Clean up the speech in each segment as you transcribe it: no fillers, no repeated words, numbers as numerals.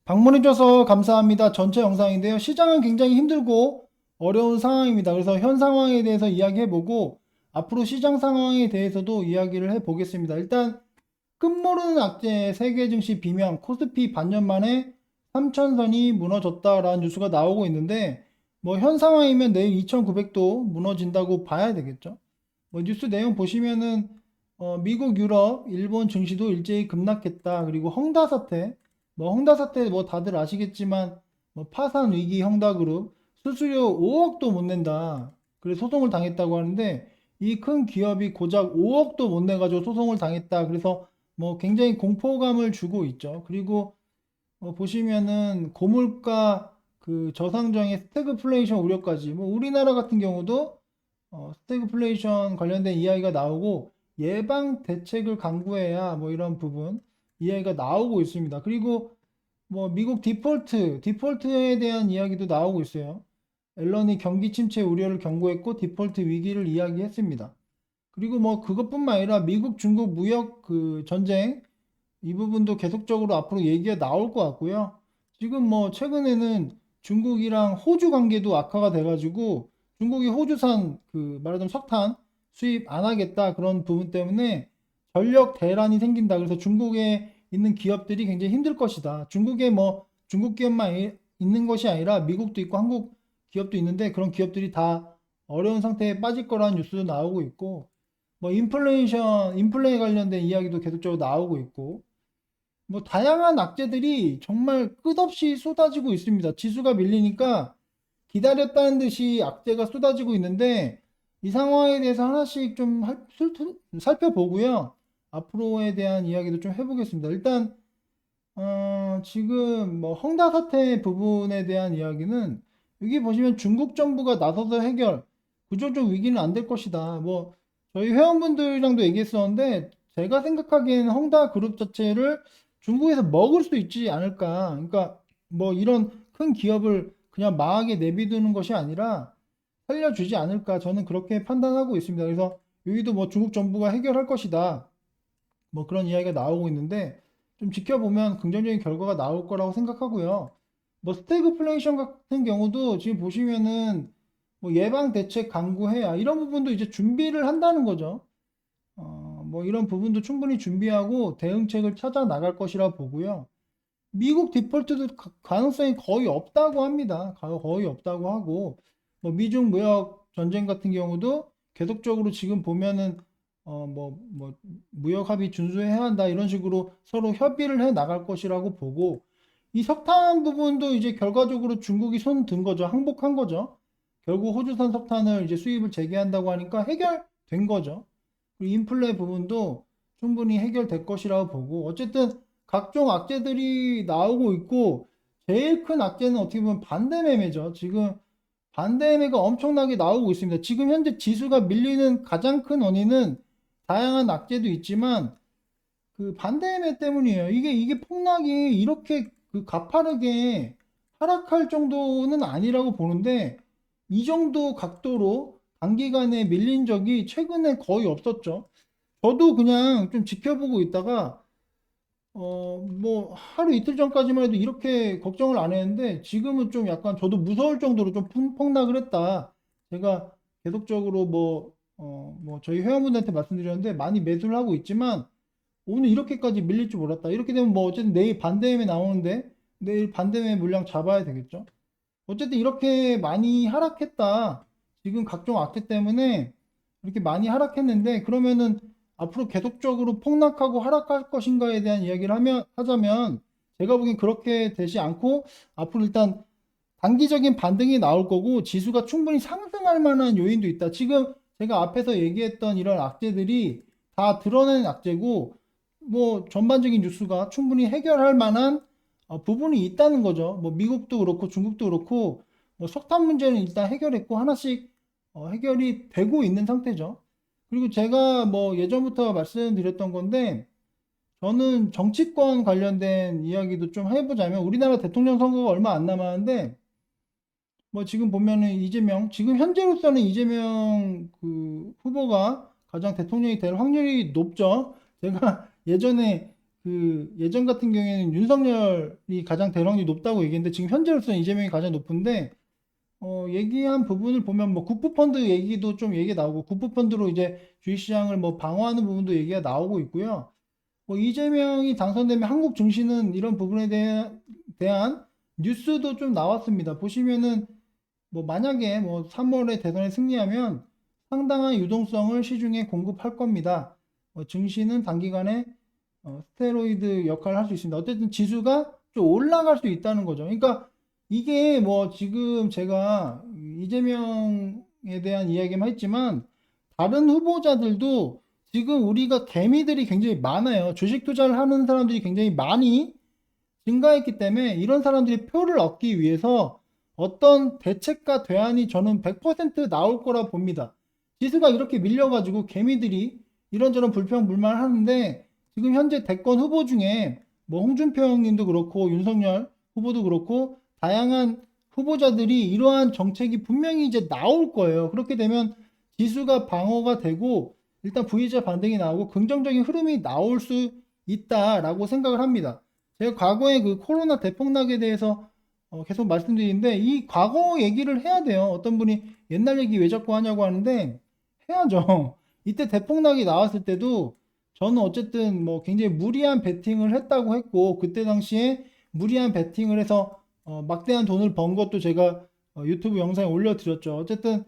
방문해줘서 감사합니다. 전체 영상인데요. 시장은 굉장히 힘들고 어려운 상황입니다. 그래서 현 상황에 대해서 이야기해보고 앞으로 시장 상황에 대해서도 이야기를 해보겠습니다. 일단 끝모르는 악재 세계 증시 비명 코스피 반년 만에 3천선이 무너졌다라는 뉴스가 나오고 있는데 뭐 현 상황이면 내일 2,900도 무너진다고 봐야 되겠죠. 뭐 뉴스 내용 보시면은 미국, 유럽, 일본 증시도 일제히 급락했다. 그리고 헝다 사태, 뭐 헝다 사태 뭐 다들 아시겠지만 뭐 파산 위기 헝다그룹 수수료 5억도 못 낸다. 그래서 소송을 당했다고 하는데 이 큰 기업이 고작 5억도 못 내가지고 소송을 당했다. 그래서 뭐 굉장히 공포감을 주고 있죠. 그리고 보시면은 고물가 그 저상장의 스태그플레이션 우려까지 뭐 우리나라 같은 경우도 스태그플레이션 관련된 이야기가 나오고 예방 대책을 강구해야 뭐 이런 부분 이야기가 나오고 있습니다. 그리고 뭐 미국 디폴트에 대한 이야기도 나오고 있어요. 앨런이 경기 침체 우려를 경고했고 디폴트 위기를 이야기했습니다. 그리고 뭐 그것뿐만 아니라 미국 중국 무역 그 전쟁 이 부분도 계속적으로 앞으로 얘기가 나올 것 같고요. 지금 뭐 최근에는 중국이랑 호주 관계도 악화가 돼가지고 중국이 호주산 그 말하자면 석탄 수입 안 하겠다 그런 부분 때문에 전력 대란이 생긴다. 그래서 중국에 있는 기업들이 굉장히 힘들 것이다. 중국에 뭐 중국 기업만 있는 것이 아니라 미국도 있고 한국 기업도 있는데 그런 기업들이 다 어려운 상태에 빠질 거라는 뉴스도 나오고 있고 뭐 인플레 관련된 이야기도 계속적으로 나오고 있고 뭐 다양한 악재들이 정말 끝없이 쏟아지고 있습니다. 지수가 밀리니까 기다렸다는 듯이 악재가 쏟아지고 있는데 이 상황에 대해서 하나씩 좀 살펴보고요. 앞으로에 대한 이야기도 좀 해보겠습니다. 일단 지금 뭐 헝다 사태 부분에 대한 이야기는 여기 보시면 중국 정부가 나서서 해결 구조적 위기는 안 될 것이다. 뭐 저희 회원분들이랑도 얘기했었는데 제가 생각하기에는 헝다 그룹 자체를 중국에서 먹을 수 있지 않을까. 그러니까 뭐 이런 큰 기업을 그냥 망하게 내비두는 것이 아니라 살려주지 않을까. 저는 그렇게 판단하고 있습니다. 그래서 여기도 뭐 중국 정부가 해결할 것이다. 뭐 그런 이야기가 나오고 있는데 좀 지켜보면 긍정적인 결과가 나올 거라고 생각하고요. 뭐 스태그플레이션 같은 경우도 지금 보시면은 뭐 예방 대책 강구해야 이런 부분도 이제 준비를 한다는 거죠. 뭐 이런 부분도 충분히 준비하고 대응책을 찾아 나갈 것이라 보고요. 미국 디폴트도 가능성이 거의 없다고 합니다. 거의 없다고 하고 뭐 미중 무역 전쟁 같은 경우도 계속적으로 지금 보면은 뭐 무역 합의 준수해야 한다 이런 식으로 서로 협의를 해 나갈 것이라고 보고 이 석탄 부분도 이제 결과적으로 중국이 손 든 거죠. 항복한 거죠. 결국 호주산 석탄을 이제 수입을 재개한다고 하니까 해결된 거죠. 그리고 인플레 부분도 충분히 해결될 것이라고 보고 어쨌든 각종 악재들이 나오고 있고 제일 큰 악재는 어떻게 보면 반대 매매죠. 지금 반대 매매가 엄청나게 나오고 있습니다. 지금 현재 지수가 밀리는 가장 큰 원인은 다양한 악재도 있지만 그 반대 매매 때문이에요. 이게 폭락이 이렇게 그 가파르게 하락할 정도는 아니라고 보는데 이 정도 각도로 단기간에 밀린 적이 최근에 거의 없었죠. 저도 그냥 좀 지켜보고 있다가 뭐 하루 이틀 전까지만 해도 이렇게 걱정을 안 했는데 지금은 좀 약간 저도 무서울 정도로 좀 폭락을 했다. 제가 계속적으로 뭐 저희 회원분들한테 말씀드렸는데 많이 매수를 하고 있지만 오늘 이렇게까지 밀릴 줄 몰랐다. 이렇게 되면 뭐 어쨌든 내일 반대매매 나오는데 내일 반대매매 물량 잡아야 되겠죠. 어쨌든 이렇게 많이 하락했다. 지금 각종 악재 때문에 이렇게 많이 하락했는데 그러면은 앞으로 계속적으로 폭락하고 하락할 것인가에 대한 이야기를 하자면 제가 보기엔 그렇게 되지 않고 앞으로 일단 단기적인 반등이 나올 거고 지수가 충분히 상승할 만한 요인도 있다. 지금 제가 앞에서 얘기했던 이런 악재들이 다 드러낸 악재고 뭐 전반적인 뉴스가 충분히 해결할 만한 부분이 있다는 거죠. 뭐 미국도 그렇고 중국도 그렇고 뭐 석탄 문제는 일단 해결했고 하나씩 해결이 되고 있는 상태죠. 그리고 제가 뭐 예전부터 말씀드렸던 건데 저는 정치권 관련된 이야기도 좀 해보자면 우리나라 대통령 선거가 얼마 안 남았는데 뭐 지금 보면은 이재명 지금 현재로서는 이재명 그 후보가 가장 대통령이 될 확률이 높죠. 제가 예전에 그 예전 같은 경우에는 윤석열이 가장 대응률이 높다고 얘기했는데 지금 현재로서는 이재명이 가장 높은데 얘기한 부분을 보면 뭐 국부펀드 얘기도 좀 얘기 나오고 국부펀드로 이제 주식시장을 뭐 방어하는 부분도 얘기가 나오고 있고요. 뭐 이재명이 당선되면 한국 증시는 이런 부분에 대한 뉴스도 좀 나왔습니다. 보시면은 뭐 만약에 뭐 3월에 대선에 승리하면 상당한 유동성을 시중에 공급할 겁니다. 증시는 단기간에 스테로이드 역할을 할 수 있습니다. 어쨌든 지수가 좀 올라갈 수 있다는 거죠. 그러니까 이게 뭐 지금 제가 이재명에 대한 이야기만 했지만 다른 후보자들도 지금 우리가 개미들이 굉장히 많아요. 주식 투자를 하는 사람들이 굉장히 많이 증가했기 때문에 이런 사람들이 표를 얻기 위해서 어떤 대책과 대안이 저는 100% 나올 거라 봅니다. 지수가 이렇게 밀려가지고 개미들이 이런저런 불평불만을 하는데 지금 현재 대권 후보 중에 뭐 홍준표 형님도 그렇고 윤석열 후보도 그렇고 다양한 후보자들이 이러한 정책이 분명히 이제 나올 거예요. 그렇게 되면 지수가 방어가 되고 일단 V자 반등이 나오고 긍정적인 흐름이 나올 수 있다라고 생각을 합니다. 제가 과거에 그 코로나 대폭락에 대해서 계속 말씀드리는데 이 과거 얘기를 해야 돼요. 어떤 분이 옛날 얘기 왜 자꾸 하냐고 하는데 해야죠. 이때 대폭락이 나왔을 때도 저는 어쨌든 뭐 굉장히 무리한 베팅을 했다고 했고 그때 당시에 무리한 베팅을 해서 막대한 돈을 번 것도 제가 유튜브 영상에 올려드렸죠. 어쨌든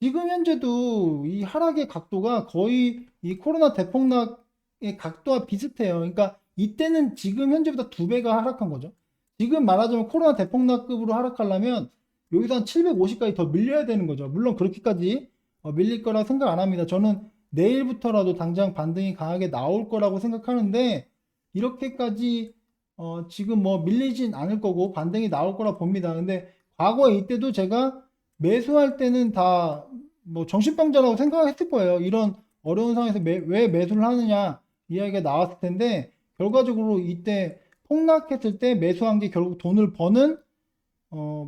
지금 현재도 이 하락의 각도가 거의 이 코로나 대폭락의 각도와 비슷해요. 그러니까 이때는 지금 현재보다 2배가 하락한 거죠. 지금 말하자면 코로나 대폭락급으로 하락하려면 여기서 한 750까지 더 밀려야 되는 거죠. 물론 그렇게까지 밀릴 거라 생각 안 합니다. 저는 내일부터라도 당장 반등이 강하게 나올 거라고 생각하는데 이렇게까지 지금 뭐 밀리진 않을 거고 반등이 나올 거라 봅니다. 근데 과거에 이때도 제가 매수할 때는 다 뭐 정신병자라고 생각했을 거예요. 이런 어려운 상황에서 왜 매수를 하느냐 이야기가 나왔을 텐데 결과적으로 이때 폭락했을 때 매수한 게 결국 돈을 버는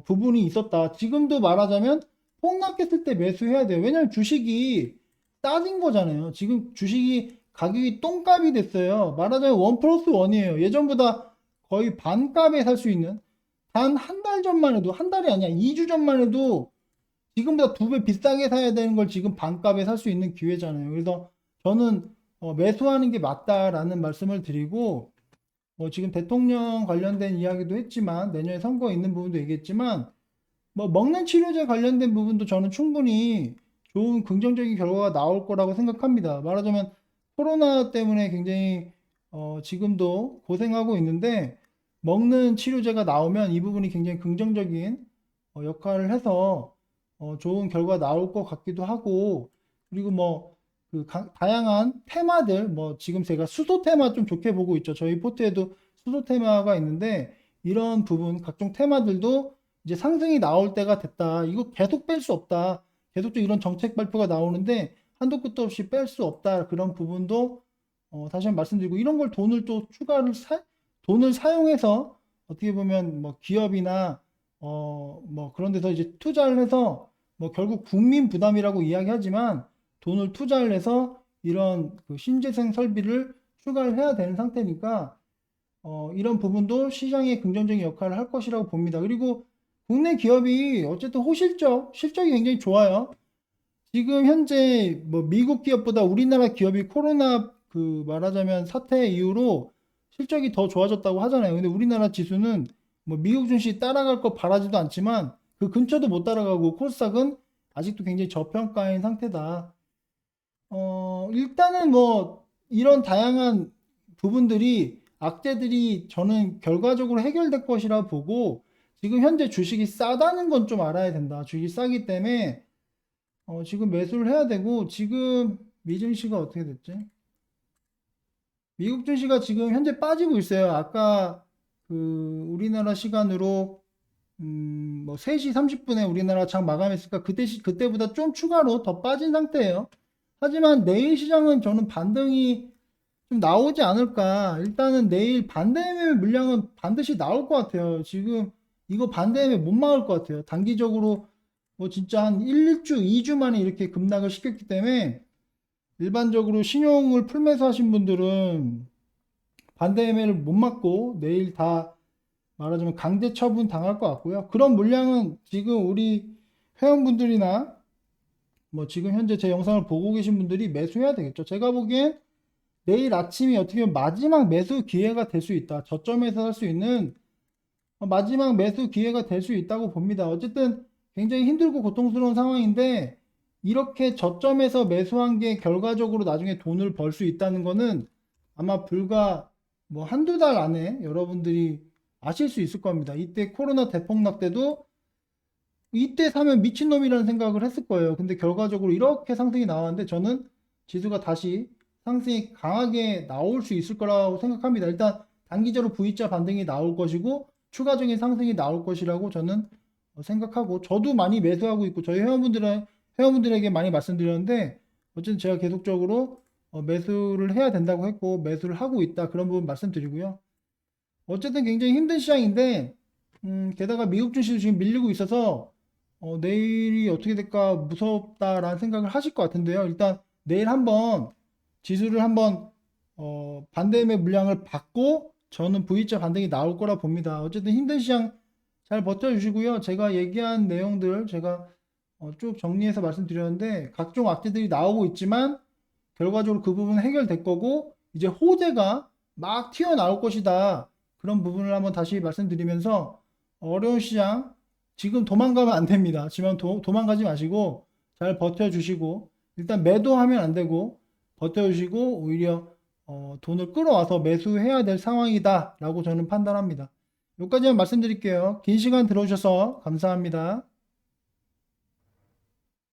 부분이 있었다. 지금도 말하자면 폭락했을 때 매수해야 돼요. 왜냐면 주식이 따진 거잖아요. 지금 주식이 가격이 똥값이 됐어요. 말하자면 원 플러스 원이에요. 예전보다 거의 반값에 살 수 있는 단 한 달 전만 해도 한 달이 아니야. 2주 전만 해도 지금보다 2배 비싸게 사야 되는 걸 지금 반값에 살 수 있는 기회잖아요. 그래서 저는 매수하는 게 맞다라는 말씀을 드리고 지금 대통령 관련된 이야기도 했지만 내년에 선거 있는 부분도 얘기했지만 뭐 먹는 치료제 관련된 부분도 저는 충분히 좋은 긍정적인 결과가 나올 거라고 생각합니다. 말하자면 코로나 때문에 굉장히 지금도 고생하고 있는데 먹는 치료제가 나오면 이 부분이 굉장히 긍정적인 역할을 해서 좋은 결과 나올 것 같기도 하고 그리고 뭐 그 다양한 테마들 뭐 지금 제가 수소 테마 좀 좋게 보고 있죠. 저희 포트에도 수소 테마가 있는데 이런 부분 각종 테마들도 이제 상승이 나올 때가 됐다. 이거 계속 뺄 수 없다. 계속 또 이런 정책 발표가 나오는데 한도 끝도 없이 뺄 수 없다. 그런 부분도 다시 한번 말씀드리고 이런 걸 돈을 또 추가를 돈을 사용해서 어떻게 보면 뭐 기업이나 뭐 그런 데서 이제 투자를 해서 뭐 결국 국민 부담이라고 이야기하지만 돈을 투자를 해서 이런 그 신재생 설비를 추가를 해야 되는 상태니까 이런 부분도 시장에 긍정적인 역할을 할 것이라고 봅니다. 그리고 국내 기업이 어쨌든 실적이 굉장히 좋아요. 지금 현재 뭐 미국 기업보다 우리나라 기업이 코로나 그 말하자면 사태 이후로 실적이 더 좋아졌다고 하잖아요. 근데 우리나라 지수는 뭐 미국 증시 따라갈 거 바라지도 않지만 그 근처도 못 따라가고 코스닥은 아직도 굉장히 저평가인 상태다. 일단은 뭐 이런 다양한 부분들이 악재들이 저는 결과적으로 해결될 것이라 보고 지금 현재 주식이 싸다는 건 좀 알아야 된다. 주식이 싸기 때문에 지금 매수를 해야 되고 지금 미증시가 어떻게 됐지? 미국 증시가 지금 현재 빠지고 있어요. 아까 그 우리나라 시간으로 뭐 3시 30분에 우리나라 장 마감했으니까 그때보다 좀 추가로 더 빠진 상태예요. 하지만 내일 시장은 저는 반등이 좀 나오지 않을까. 일단은 내일 반대매매 물량은 반드시 나올 것 같아요. 지금 이거 반대매매 못 막을 것 같아요. 단기적으로 뭐 진짜 한 1주, 2주 만에 이렇게 급락을 시켰기 때문에 일반적으로 신용을 풀매수 하신 분들은 반대 매매를 못 막고 내일 다 말하자면 강제 처분 당할 것 같고요. 그런 물량은 지금 우리 회원분들이나 뭐 지금 현재 제 영상을 보고 계신 분들이 매수해야 되겠죠. 제가 보기엔 내일 아침이 어떻게 보면 마지막 매수 기회가 될 수 있다. 저점에서 살 수 있는 마지막 매수 기회가 될 수 있다고 봅니다. 어쨌든 굉장히 힘들고 고통스러운 상황인데 이렇게 저점에서 매수한 게 결과적으로 나중에 돈을 벌 수 있다는 거는 아마 불과 뭐 한두 달 안에 여러분들이 아실 수 있을 겁니다. 이때 코로나 대폭락 때도 이때 사면 미친놈이라는 생각을 했을 거예요. 근데 결과적으로 이렇게 상승이 나왔는데 저는 지수가 다시 상승이 강하게 나올 수 있을 거라고 생각합니다. 일단 단기적으로 V자 반등이 나올 것이고 추가적인 상승이 나올 것이라고 저는 생각하고 저도 많이 매수하고 있고 저희 회원분들에게 많이 말씀드렸는데 어쨌든 제가 계속적으로 매수를 해야 된다고 했고 매수를 하고 있다 그런 부분 말씀드리고요. 어쨌든 굉장히 힘든 시장인데 게다가 미국 주식도 지금 밀리고 있어서 내일이 어떻게 될까 무섭다라는 생각을 하실 것 같은데요. 일단 내일 한번 지수를 한번 반대매 물량을 받고 저는 V자 반등이 나올 거라 봅니다. 어쨌든 힘든 시장 잘 버텨주시고요. 제가 얘기한 내용들 제가 쭉 정리해서 말씀드렸는데 각종 악재들이 나오고 있지만 결과적으로 그 부분은 해결될 거고 이제 호재가 막 튀어나올 것이다. 그런 부분을 한번 다시 말씀드리면서 어려운 시장 지금 도망가면 안 됩니다. 지금 도망가지 마시고 잘 버텨주시고 일단 매도하면 안 되고 버텨주시고 오히려 돈을 끌어와서 매수해야 될 상황이다 라고 저는 판단합니다. 여기까지만 말씀드릴게요. 긴 시간 들어주셔서 감사합니다.